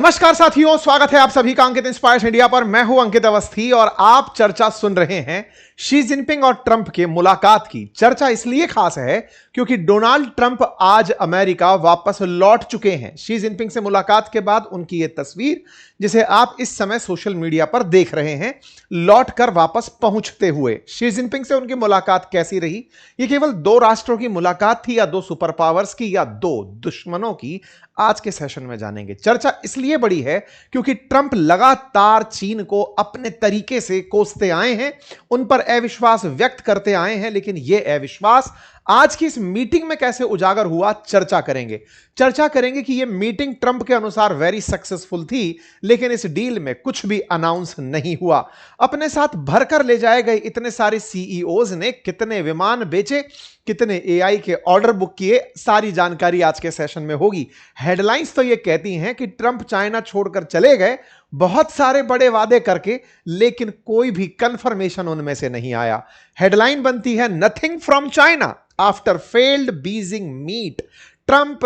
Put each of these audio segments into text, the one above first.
नमस्कार साथियों, स्वागत है आप सभी का अंकित इंस्पायर्स इंडिया पर। मैं हूं अंकित अवस्थी और आप चर्चा सुन रहे हैं शी जिनपिंग और ट्रंप के मुलाकात की। चर्चा इसलिए खास है क्योंकि डोनाल्ड ट्रंप आज अमेरिका वापस लौट चुके हैं। शी जिनपिंग से मुलाकात के बाद उनकी यह तस्वीर, जिसे आप इस समय सोशल मीडिया पर देख रहे हैं, लौट कर वापस पहुंचते हुए। शी जिनपिंग से उनकी मुलाकात कैसी रही? यह केवल दो राष्ट्रों की मुलाकात थी या दो सुपर पावर्स की या दो दुश्मनों की? आज के सेशन में जानेंगे। चर्चा इसलिए बड़ी है क्योंकि ट्रंप लगातार चीन को अपने तरीके से कोसते आए हैं, उन पर अविश्वास व्यक्त करते आए हैं, लेकिन यह अविश्वास आज की इस मीटिंग में कैसे उजागर हुआ, चर्चा करेंगे कि यह मीटिंग ट्रंप के अनुसार वेरी सक्सेसफुल थी, लेकिन इस डील में कुछ भी अनाउंस नहीं हुआ। अपने साथ भरकर ले जाए गए इतने सारे सीईओज ने कितने विमान बेचे, कितने एआई के ऑर्डर बुक किए, सारी जानकारी आज के सेशन में होगी। हेडलाइंस तो यह कहती हैं कि ट्रंप चाइना छोड़कर चले गए, बहुत सारे बड़े वादे करके, लेकिन कोई भी कंफर्मेशन उनमें से नहीं आया। हेडलाइन बनती है nothing from China after failed Beijing meet, Trump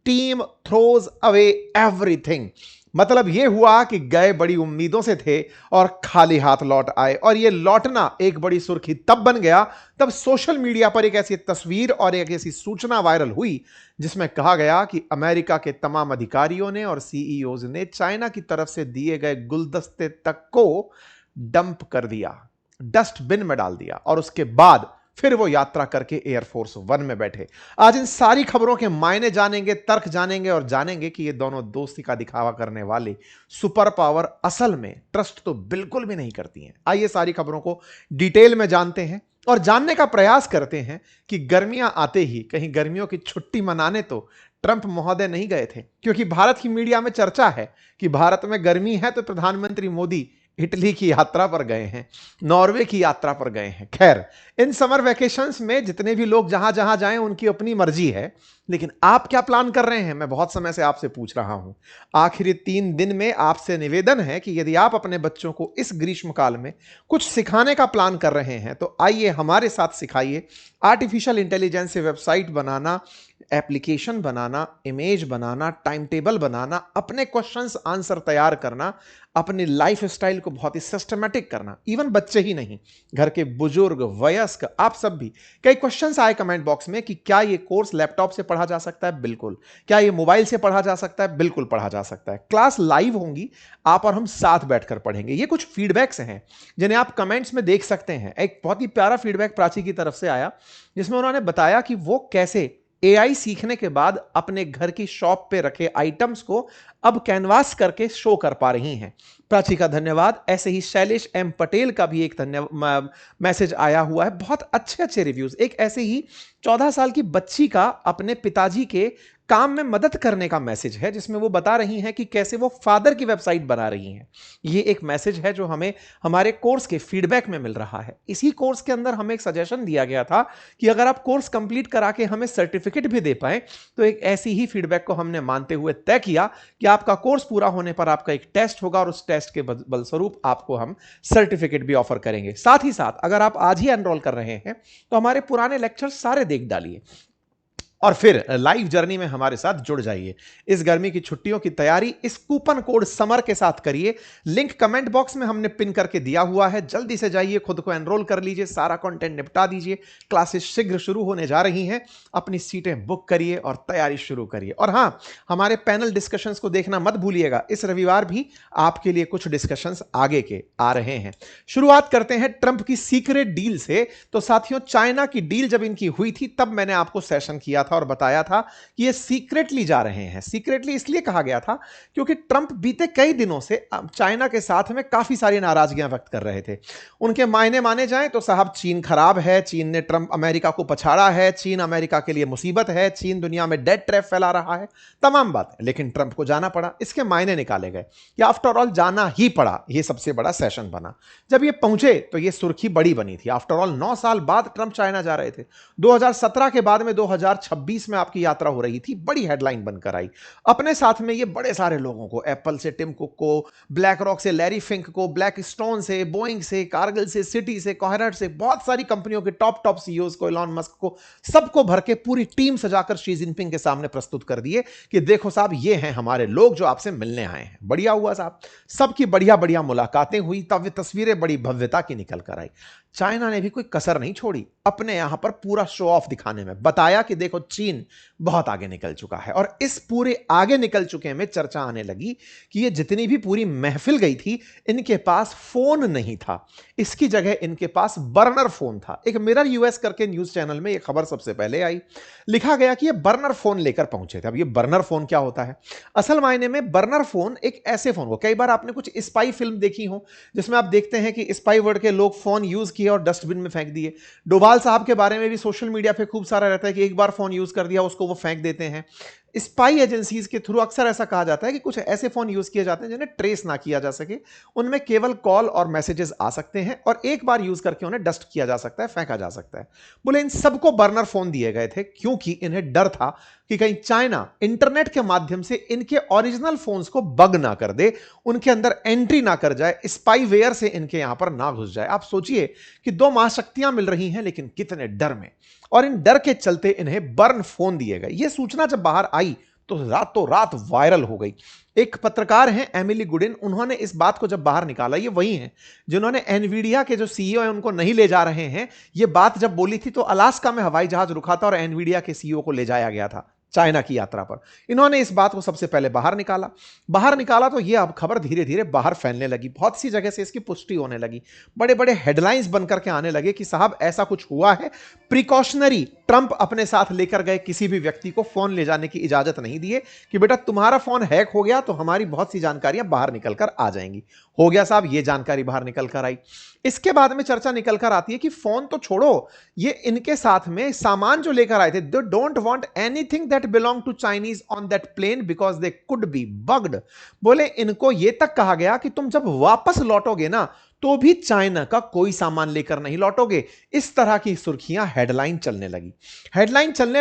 team throws away everything. मतलब यह हुआ कि गए बड़ी उम्मीदों से थे और खाली हाथ लौट आए। और यह लौटना एक बड़ी सुर्खी तब बन गया तब सोशल मीडिया पर एक ऐसी तस्वीर और एक ऐसी सूचना वायरल हुई जिसमें कहा गया कि अमेरिका के तमाम अधिकारियों ने और सीईओज ने चाइना की तरफ से दिए गए गुलदस्ते तक को डंप कर दिया, डस्टबिन में डाल दिया, और उसके बाद फिर वो यात्रा करके एयरफोर्स वन में बैठे। आज इन सारी खबरों के मायने जानेंगे, तर्क जानेंगे और जानेंगे कि ये दोनों दोस्ती का दिखावा करने वाले सुपर पावर असल में ट्रस्ट तो बिल्कुल भी नहीं करती हैं। आइए सारी खबरों को डिटेल में जानते हैं और जानने का प्रयास करते हैं कि गर्मियां आते ही कहीं गर्मियों की छुट्टी मनाने तो ट्रंप महोदय नहीं गए थे, क्योंकि भारत की मीडिया में चर्चा है कि भारत में गर्मी है तो प्रधानमंत्री मोदी इटली की यात्रा पर गए हैं, नॉर्वे की यात्रा पर गए हैं। खैर, इन समर वेकेशंस में जितने भी लोग जहां जहां जाएं उनकी अपनी मर्जी है, लेकिन आप क्या प्लान कर रहे हैं, मैं बहुत समय से आपसे पूछ रहा हूं। आखिरी 3 दिन में आपसे निवेदन है कि यदि आप अपने बच्चों को इस ग्रीष्मकाल में कुछ सिखाने का प्लान कर रहे हैं तो आइए हमारे साथ सिखाइए आर्टिफिशियल इंटेलिजेंस से वेबसाइट बनाना, एप्लीकेशन बनाना, इमेज बनाना, टाइम टेबल बनाना, अपने क्वेश्चंस आंसर तैयार करना, अपनी लाइफ स्टाइल को बहुत ही सिस्टमैटिक करना। इवन बच्चे ही नहीं, घर के बुजुर्ग, वयस्क, आप सब भी। कई क्वेश्चंस आए कमेंट बॉक्स में कि क्या ये कोर्स लैपटॉप से पढ़ा जा सकता है? बिल्कुल। क्या ये मोबाइल से पढ़ा जा सकता है? बिल्कुल पढ़ा जा सकता है। क्लास लाइव होंगी, आप और हम साथ बैठकर पढ़ेंगे। ये कुछ फीडबैक्स हैं जिन्हें आप कमेंट्स में देख सकते हैं। एक बहुत ही प्यारा फीडबैक प्राची की तरफ से आया जिसमें उन्होंने बताया कि वो कैसे एआई सीखने के बाद अपने घर की शॉप पे रखे आइटम्स को अब कैनवास करके शो कर पा रही हैं। प्राची का धन्यवाद। ऐसे ही शैलेश एम पटेल का भी एक मैसेज आया हुआ है। बहुत अच्छे अच्छे रिव्यूज। एक ऐसे ही 14 साल की बच्ची का अपने पिताजी के काम में मदद करने का मैसेज है जिसमें वो बता रही हैं कि कैसे वो फादर की वेबसाइट बना रही हैं। ये एक मैसेज है जो हमें हमारे कोर्स के फीडबैक में मिल रहा है। इसी कोर्स के अंदर हमें एक सजेशन दिया गया था कि अगर आप कोर्स कंप्लीट करा के हमें सर्टिफिकेट भी दे पाए तो एक ऐसी ही फीडबैक को हमने मानते हुए तय किया कि आपका कोर्स पूरा होने पर आपका एक टेस्ट होगा और उस टेस्ट के बलस्वरूप आपको हम सर्टिफिकेट भी ऑफर करेंगे। साथ ही साथ अगर आप आज ही एनरोल कर रहे हैं तो हमारे पुराने लेक्चर्स सारे देख डालिए और फिर लाइव जर्नी में हमारे साथ जुड़ जाइए। इस गर्मी की छुट्टियों की तैयारी इस कूपन कोड समर के साथ करिए। लिंक कमेंट बॉक्स में हमने पिन करके दिया हुआ है। जल्दी से जाइए, खुद को एनरोल कर लीजिए, सारा कंटेंट निपटा दीजिए। क्लासेस शीघ्र शुरू होने जा रही हैं। अपनी सीटें बुक करिए और तैयारी शुरू करिए। और हां, हमारे पैनल डिस्कशंस को देखना मत भूलिएगा। इस रविवार भी आपके लिए कुछ डिस्कशंस आगे के आ रहे हैं। शुरुआत करते हैं ट्रंप की सीक्रेट डील से। तो साथियों, चाइना की डील जब इनकी हुई थी तब मैंने आपको सेशन किया और बताया था कि ये सीक्रेटली जा रहे हैं। सीक्रेटली इसलिए कहा गया था क्योंकि ट्रंप बीते कई दिनों से चाइना के साथ में काफी सारी नाराजगियां व्यक्त कर रहे थे। उनके मायने माने जाएं तो साहब, चीन खराब है, चीन ने ट्रंप अमेरिका को पछाड़ा है, चीन अमेरिका के लिए मुसीबत है, चीन दुनिया में डेड ट्रैप फैला रहा है, तमाम बातें। लेकिन ट्रंप को जाना पड़ा, इसके मायने निकाले गए या आफ्टर ऑल जाना ही पड़ा। यह सबसे बड़ा सेशन बना। जब ये पहुंचे तो यह सुर्खी बड़ी बनी थी। आफ्टर ऑल 9 साल बाद ट्रंप चाइना जा रहे थे। 2017 के बाद में 2026 2026 में आपकी यात्रा हो रही थी, बड़ी हेडलाइन बनकर आई। अपने साथ में ये बड़े सारे लोगों को, एप्पल से टिम कुक को, ब्लैक रॉक से लैरी फिंक को, ब्लैक स्टोन से, बोइंग से, कारगिल से, सिटी से, कोहेरेंट से, बहुत सारी कंपनियों के टॉप टॉप सीईओज को, इलॉन मस्क को, सबको भर के पूरी टीम सजाकर शी जिनपिंग के सामने प्रस्तुत कर दिए कि देखो साहब, ये हैं हमारे लोग जो आपसे मिलने आए हैं। बढ़िया हुआ साहब, सबकी बढ़िया बढ़िया मुलाकातें हुई, तब तस्वीरें बड़ी भव्यता की निकल कर आई। चाइना ने भी कोई कसर नहीं छोड़ी अपने यहां पर पूरा शो ऑफ दिखाने में, बताया कि देखो चीन बहुत आगे निकल चुका है। और इस पूरे आगे निकल चुके में चर्चा आने लगी कि ये जितनी भी पूरी महफिल गई थी, इनके पास फोन नहीं था, इसकी जगह इनके पास बर्नर फोन था। एक मिरर यूएस करके न्यूज चैनल में ये खबर सबसे पहले आई, लिखा गया कि ये बर्नर फोन लेकर पहुंचे थे। अब ये बर्नर फोन क्या होता है? असल मायने में बर्नर फोन एक ऐसे फोन को, कई बार आपने कुछ स्पाई फिल्म देखी हो जिसमें आप देखते हैं कि स्पाई वर्ड के लोग फोन यूज किए और डस्टबिन में फेंक दिए। डोभाल साहब के बारे में भी सोशल मीडिया पे खूब सारा रहता है कि एक बार फोन यूज कर दिया उसको वो फेंक देते हैं। स्पाई एजेंसीज के थ्रू अक्सर ऐसा कहा जाता है कि कुछ ऐसे फोन यूज किए जाते हैं जिन्हें ट्रेस ना किया जा सके, उनमें केवल कॉल और मैसेजेस आ सकते हैं और एक बार यूज करके उन्हें डस्ट किया जा सकता है, फेंका जा सकता है। बोले इन सबको बर्नर फोन दिए गए थे क्योंकि इन्हें डर था कि कहीं चाइना इंटरनेट के माध्यम से इनके ओरिजिनल फोन्स को बग ना कर दे, उनके अंदर एंट्री ना कर जाए, स्पाईवेयर से इनके यहां पर ना घुस जाए। आप सोचिए कि दो महाशक्तियां मिल रही हैं लेकिन कितने डर में, और इन डर के चलते इन्हें बर्न फोन दिए गए। यह सूचना जब बाहर आई तो रातों रात वायरल हो गई। एक पत्रकार हैं एमिली गुडिन, उन्होंने इस बात को जब बाहर निकाला, ये वही हैं जिन्होंने एनवीडिया के जो सीईओ हैं उनको नहीं ले जा रहे हैं, ये बात जब बोली थी तो अलास्का में हवाई जहाज रुका था और एनवीडिया के सीईओ को ले जाया गया था चाइना की यात्रा पर। इन्होंने इस बात को सबसे पहले बाहर निकाला तो ये अब खबर धीरे धीरे बाहर फैलने लगी, बहुत सी जगह से इसकी पुष्टि होने लगी, बड़े बड़े हेडलाइंस बनकर के आने लगे कि साहब ऐसा कुछ हुआ है, प्रिकॉशनरी ट्रंप अपने साथ लेकर गए, किसी भी व्यक्ति को फोन ले जाने की इजाजत नहीं दिए कि बेटा तुम्हारा फोन हैक हो गया तो हमारी बहुत सी जानकारियां बाहर निकल कर आ जाएंगी। हो गया साहब, ये जानकारी बाहर निकल कर आई। इसके बाद में चर्चा निकल कर आती है कि फोन तो छोड़ो, ये इनके साथ में सामान जो लेकर आए थे, they don't want anything that belong to Chinese on that plane because they could be bugged. बोले इनको यह तक कहा गया कि तुम जब वापस लौटोगे ना तो भी चाइना का कोई सामान लेकर नहीं लौटोगे। इस तरह की सुर्खियां हेडलाइन चलने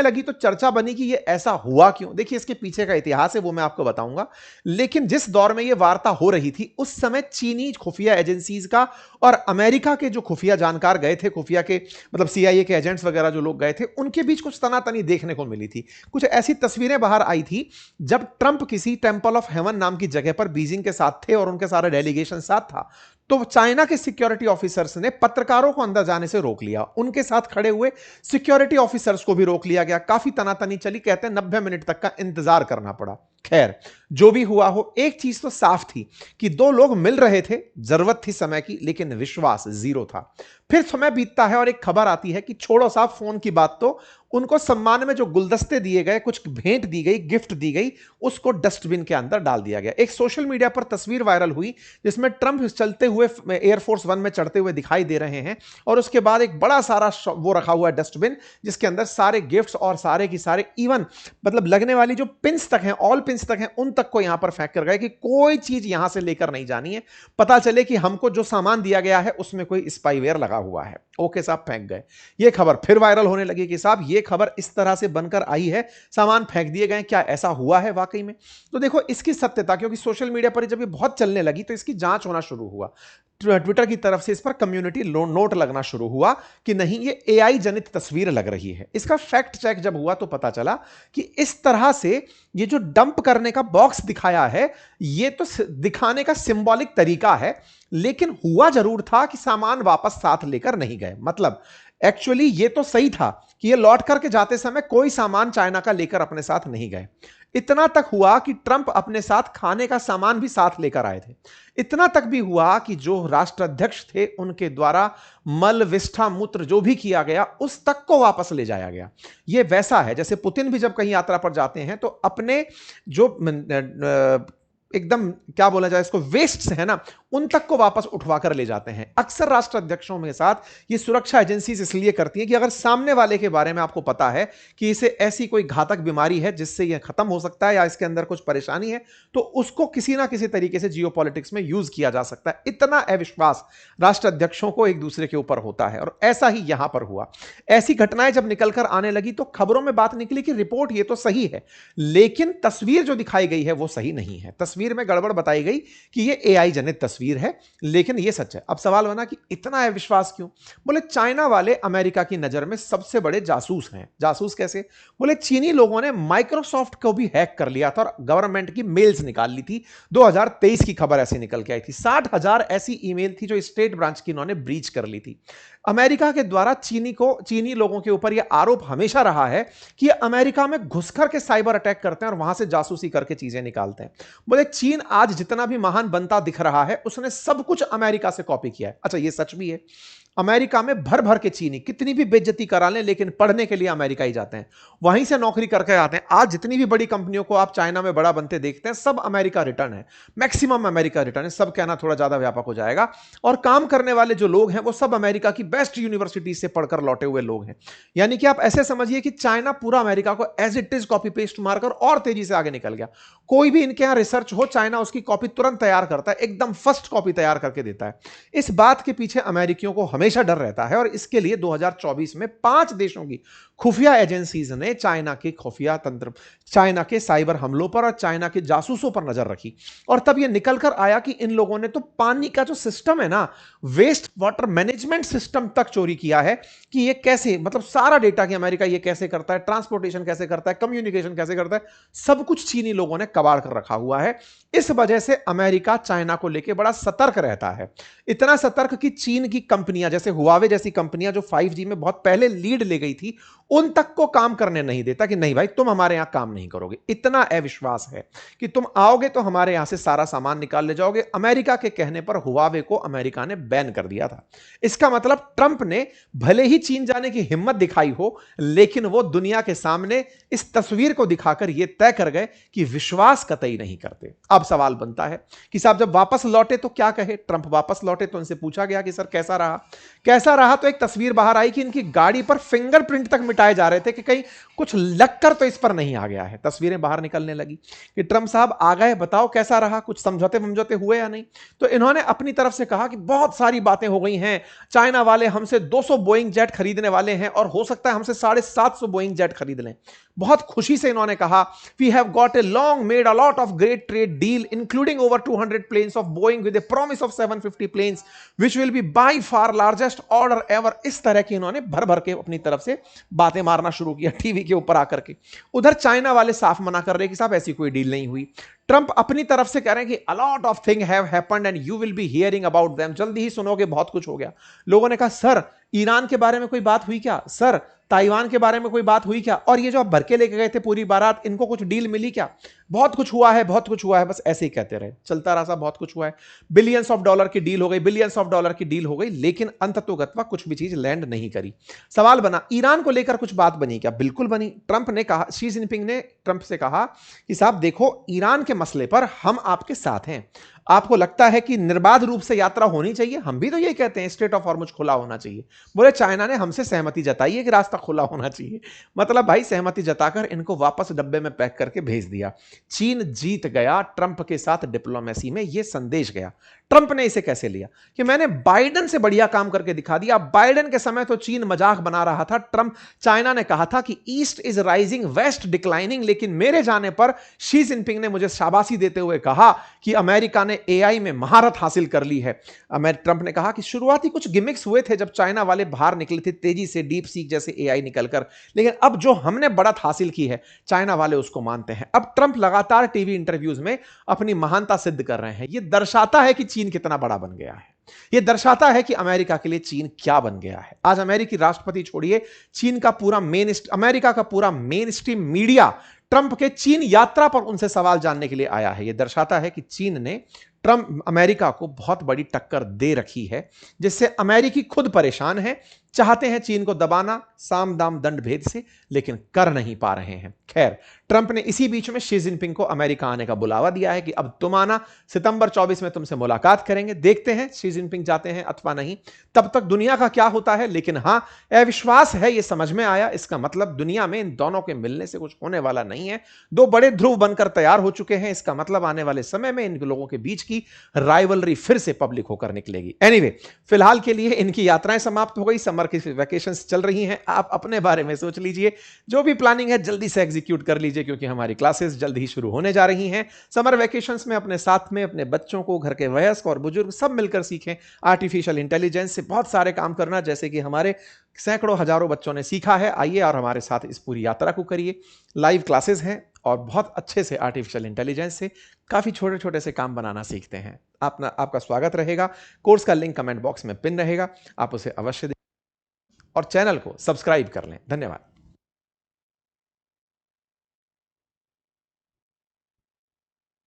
लगी तो चर्चा बनी कि यह ऐसा हुआ क्यों। देखिए इसके पीछे का इतिहास है वो मैं आपको बताऊंगा, लेकिन जिस दौर में यह वार्ता हो रही थी उस समय चीनी खुफिया एजेंसीज का और अमेरिका के जो खुफिया जानकार गए थे, खुफिया के मतलब CIA के एजेंट्स वगैरह जो लोग गए थे, उनके बीच कुछ तनातनी देखने को मिली थी। कुछ ऐसी तस्वीरें बाहर आई थी जब ट्रंप किसी टेंपल ऑफ हेवन नाम की जगह पर बीजिंग के साथ थे और उनके सारे डेलीगेशन साथ था, तो चाइना के सिक्योरिटी ऑफिसर्स ने पत्रकारों को अंदर जाने से रोक लिया, उनके साथ खड़े हुए सिक्योरिटी ऑफिसर्स को भी रोक लिया गया। काफी तनातनी चली, कहते हैं 90 मिनट तक का इंतजार करना पड़ा। खैर जो भी हुआ हो, एक चीज तो साफ थी कि दो लोग मिल रहे थे, जरूरत थी समय की, लेकिन विश्वास जीरो था। फिर समय बीतता है और एक खबर आती है कि छोड़ो साहब फोन की बात, तो उनको सम्मान में जो गुलदस्ते दिए गए, कुछ भेंट दी गई, गिफ्ट दी गई, उसको डस्टबिन के अंदर डाल दिया गया। एक सोशल मीडिया पर तस्वीर वायरल हुई जिसमें ट्रंप चलते हुए एयरफोर्स 1 में चढ़ते हुए दिखाई दे रहे हैं और उसके बाद एक बड़ा सारा वो रखा हुआ है डस्टबिन जिसके अंदर सारे गिफ्ट्स और सारे की सारे इवन मतलब लगने वाली जो पिंस तक हैं, ऑल पिंस तक हैं, उन तक को यहां पर फेंक कर गए कि कोई चीज यहां से लेकर नहीं जानी है, पता चले कि हमको जो सामान दिया गया है उसमें कोई स्पाईवेयर लगा हुआ है। ओके साहब, फेंक गए। ये खबर फिर वायरल होने लगी कि साहब ये खबर इस तरह से बनकर आई है, सामान फेंक दिए गए, क्या ऐसा हुआ है वाकई में? तो देखो इसकी सत्यता, क्योंकि सोशल मीडिया पर जब ये बहुत चलने लगी तो इसकी जांच होना शुरू हुआ। ट्विटर की तरफ से इस पर कम्युनिटी नोट लगना शुरू हुआ कि नहीं ये AI जनित तस्वीर लग रही है। इसका फैक्ट चेक जब हुआ तो पता चला कि इस तरह से ये जो डंप करने का बॉक्स दिखाया है ये तो दिखाने का सिंबॉलिक तरीका है, लेकिन हुआ जरूर था कि सामान वापस साथ लेकर नहीं गए। मतलब एक्चुअली ये तो सही था कि ये लौट करके जाते समय कोई सामान चाइना का लेकर अपने साथ नहीं गए। इतना तक हुआ कि ट्रंप अपने साथ खाने का सामान भी साथ लेकर आए थे। इतना तक भी हुआ कि जो राष्ट्राध्यक्ष थे उनके द्वारा मल विष्ठा मूत्र जो भी किया गया उस तक को वापस ले जाया गया। यह वैसा है जैसे पुतिन भी जब कहीं यात्रा पर जाते हैं तो अपने जो एकदम क्या बोला जाए इसको वेस्ट्स है ना, उन तक को वापस उठवा कर ले जाते हैं। अक्सर राष्ट्र अध्यक्षों के साथ ये सुरक्षा एजेंसी इसलिए करती है कि अगर सामने वाले के बारे में आपको पता है कि इसे ऐसी कोई घातक बीमारी है जिससे यह खत्म हो सकता है या इसके अंदर कुछ परेशानी है, तो उसको किसी ना किसी तरीके से जियोपॉलिटिक्स में यूज किया जा सकता है। इतना अविश्वास राष्ट्र अध्यक्षों को एक दूसरे के ऊपर होता है और ऐसा ही यहां पर हुआ। ऐसी घटनाएं जब निकलकर आने लगी तो खबरों में बात निकली कि रिपोर्ट ये तो सही है, लेकिन तस्वीर जो दिखाई गई है वो सही नहीं है। तस्वीर में गड़बड़ बताई गई कि ये एआई जनित तस्वीर है, लेकिन ये सच है। अब सवाल बना कि इतना अविश्वास क्यों? बोले चाइना वाले अमेरिका की नजर में सबसे बड़े जासूस हैं। जासूस कैसे? बोले चीनी लोगों ने माइक्रोसॉफ्ट को भी हैक कर लिया था और गवर्नमेंट की मेल्स निकाल ली थी। 2023 की खबर ऐसी निकल के आई थी। 60,000 ऐसी ईमेल थी जो स्टेट ब्रांच की इन्होंने ब्रीच कर ली थी। अमेरिका के द्वारा चीनी लोगों के ऊपर यह आरोप हमेशा रहा है कि अमेरिका में घुसकर के साइबर अटैक करते हैं और वहां से जासूसी करके चीजें निकालते हैं। बोले चीन आज जितना भी महान बनता दिख रहा है उसने सब कुछ अमेरिका से कॉपी किया है। अच्छा, ये सच भी है। अमेरिका में भर भर के चीनी कितनी भी बेइज्जती करा लें, लेकिन पढ़ने के लिए अमेरिका ही जाते हैं, वहीं से नौकरी करके आते हैं। आज जितनी भी बड़ी कंपनियों को आप चाइना में बड़ा बनते देखते हैं, सब अमेरिका रिटर्न है, मैक्सिमम अमेरिका रिटर्न है। सब कहना थोड़ा ज्यादा व्यापक हो जाएगा। और काम करने वाले जो लोग हैं वो सब अमेरिका की बेस्ट यूनिवर्सिटी से पढ़कर लौटे हुए लोग हैं। यानी कि आप ऐसे समझिए कि चाइना पूरा अमेरिका को as it is copy paste मारकर और तेजी से आगे निकल गया। कोई भी इनके यहां रिसर्च हो, चाइना उसकी कॉपी तुरंत तैयार करता है, एकदम फर्स्ट कॉपी तैयार करके देता है। इस बात के पीछे अमेरिकियों को हमेशा डर रहता है और इसके लिए 2024 में 5 देशों की खुफिया एजेंसीज ने चाइना के खुफिया तंत्र, चाइना के साइबर हमलों पर और चाइना के जासूसों पर नजर रखी। और तब यह निकलकर आया कि इन लोगों ने तो पानी का जो सिस्टम है ना, वेस्ट वाटर मैनेजमेंट सिस्टम तक चोरी किया है। कि ये कैसे, मतलब सारा डेटा कि अमेरिका ये कैसे करता है, ट्रांसपोर्टेशन कैसे करता है, कम्युनिकेशन कैसे करता है, सब कुछ चीनी लोगों ने कबाड़ कर रखा हुआ है। इस वजह से अमेरिका चाइना को लेकर बड़ा सतर्क रहता है। इतना सतर्क कि चीन की कंपनियां जैसे हुआवे जैसी कंपनियां जो 5G में बहुत पहले लीड ले गई थी, उन तक को काम करने नहीं देता कि नहीं भाई तुम हमारे यहां काम नहीं करोगे। इतना अविश्वास है कि तुम आओगे तो हमारे यहां से सारा सामान निकाल ले जाओगे। अमेरिका के कहने पर हुआवे को अमेरिका ने बैन कर दिया था। इसका मतलब ट्रंप ने भले ही चीन जाने की हिम्मत दिखाई हो, लेकिन वो दुनिया के सामने इस तस्वीर को दिखाकर यह तय कर गए कि विश्वास कतई नहीं करते। अब सवाल बनता है कि साहब जब वापस लौटे तो क्या कहे? ट्रंप वापस लौटे तो उनसे पूछा गया कि सर कैसा रहा, कैसा रहा? तो एक तस्वीर बाहर आई कि इनकी गाड़ी पर फिंगरप्रिंट तक मिटाए जा रहे थे कि कहीं कुछ लगकर तो इस पर नहीं आ गया है। तस्वीरें बाहर निकलने लगी कि ट्रंप साहब आ गए, बताओ कैसा रहा, कुछ समझौते हुए या नहीं? तो इन्होंने अपनी तरफ से कहा कि बहुत सारी बातें हो गई हैं, चाइना वाले हमसे 200 बोइंग जेट खरीदने वाले हैं और हो सकता है हमसे 750 बोइंग जेट खरीद लें। बहुत खुशी से इन्होंने कहा, we have got a long made a lot of great trade deal including over 200 planes of Boeing with a promise of 750 planes which will be by far largest order ever. इस तरह की इन्होंने भर भर के अपनी तरफ से बातें मारना शुरू किया टीवी के ऊपर आकर के। उधर चाइना वाले साफ मना कर रहे कि साहब ऐसी कोई डील नहीं हुई। ट्रंप अपनी तरफ से कह रहे हैं कि a lot of things have happened and you will be hearing about them, जल्दी ही सुनोगे, बहुत कुछ हो गया। लोगों ने कहा सर ईरान के बारे में कोई बात हुई क्या? सर ताइवान के बारे में कोई बात हुई क्या? और ये जो आप भर के लेके गए थे पूरी बारात, इनको कुछ डील मिली क्या? बहुत कुछ हुआ है, बहुत कुछ हुआ है, बस ऐसे ही कहते रहे। चलता रहा साहब, बहुत कुछ हुआ है, बिलियंस ऑफ डॉलर की डील हो गई, बिलियंस ऑफ डॉलर की डील हो गई, लेकिन अंततोगत्वा कुछ भी चीज लैंड नहीं करी। सवाल बना ईरान को लेकर कुछ बात बनी क्या? बिल्कुल बनी। ट्रंप ने कहा, शी जिनपिंग ने ट्रंप से कहा कि साहब देखो ईरान के मसले पर हम आपके साथ हैं। आपको लगता है कि निर्बाध रूप से यात्रा होनी चाहिए? हम भी तो यही कहते हैं, स्ट्रेट ऑफ हॉर्मुज खुला होना चाहिए। बोले चाइना ने हमसे सहमति जताई है कि रास्ता खुला होना चाहिए। मतलब भाई सहमति जताकर इनको वापस डब्बे में पैक करके भेज दिया। चीन जीत गया ट्रंप के साथ डिप्लोमेसी में, यह संदेश गया। ट्रंप ने इसे कैसे लिया कि मैंने बाइडेन से बढ़िया काम करके दिखा दिया। बाइडेन के समय तो चीन मजाक बना रहा था। ट्रंप, चाइना ने कहा था कि east is rising west declining, लेकिन मेरे जाने पर शी जिनपिंग ने मुझे शाबाशी देते हुए कहा कि अमेरिका ने एआई में महारत हासिल कर ली है। ट्रंप ने कहा कि शुरुआती कुछ गिमिक्स हुए थे जब चाइना वाले बाहर निकले थे तेजी से, डीप सीक जैसे एआई निकलकर, लेकिन अब जो हमने बढ़त हासिल की है चाइना वाले उसको मानते हैं। अब ट्रंप लगातार टीवी इंटरव्यूज में अपनी महानता सिद्ध कर रहे हैं। यह दर्शाता है कि चीन कितना बड़ा बन गया है। यह दर्शाता है कि अमेरिका के लिए चीन क्या बन गया है। आज अमेरिकी राष्ट्रपति छोड़िए, चीन का पूरा अमेरिका का पूरा मेन स्ट्रीम मीडिया ट्रंप के चीन यात्रा पर उनसे सवाल जानने के लिए आया है। यह दर्शाता है कि चीन ने ट्रंप अमेरिका को बहुत बड़ी टक्कर दे रखी है, जिससे अमेरिकी खुद परेशान है, चाहते हैं चीन को दबाना साम दाम दंड भेद से, लेकिन कर नहीं पा रहे हैं। खैर, ट्रंप ने इसी बीच में शी जिनपिंग को अमेरिका आने का बुलावा दिया है कि अब तुम आना, सितंबर 24 में तुमसे मुलाकात करेंगे। देखते हैं शी जिनपिंग जाते हैं अथवा नहीं, तब तक दुनिया का क्या होता है। लेकिन हां, अविश्वास है, यह समझ में आया। इसका मतलब दुनिया में इन दोनों के मिलने से कुछ होने वाला नहीं है। दो बड़े ध्रुव बनकर तैयार हो चुके हैं। इसका मतलब आने वाले समय में इन लोगों के बीच की राइवलरी फिर से पब्लिक होकर निकलेगी। एनीवे, फिलहाल के लिए इनकी यात्राएं समाप्त हो गई, समर की वैकेशंस चल रही हैं। आप अपने बारे में सोच लीजिए, जो भी प्लानिंग है जल्दी से एग्जीक्यूट कर लीजिए, क्योंकि हमारी क्लासेस जल्द ही शुरू होने जा रही हैं। समर वैकेशंस में अपने साथ में अपने बच्चों को, घर के वयस्क और बुजुर्ग सब मिलकर सीखें आर्टिफिशियल इंटेलिजेंस से बहुत सारे काम करना, जैसे कि हमारे सैकड़ों हजारों बच्चों ने सीखा है। आइए और हमारे साथ इस पूरी यात्रा को करिए। लाइव क्लासेस हैं और बहुत अच्छे से आर्टिफिशियल इंटेलिजेंस से काफी छोटे छोटे से काम बनाना सीखते हैं। आपका स्वागत रहेगा। कोर्स का लिंक कमेंट बॉक्स में पिन रहेगा, आप उसे अवश्य दें और चैनल को सब्सक्राइब कर लें। धन्यवाद।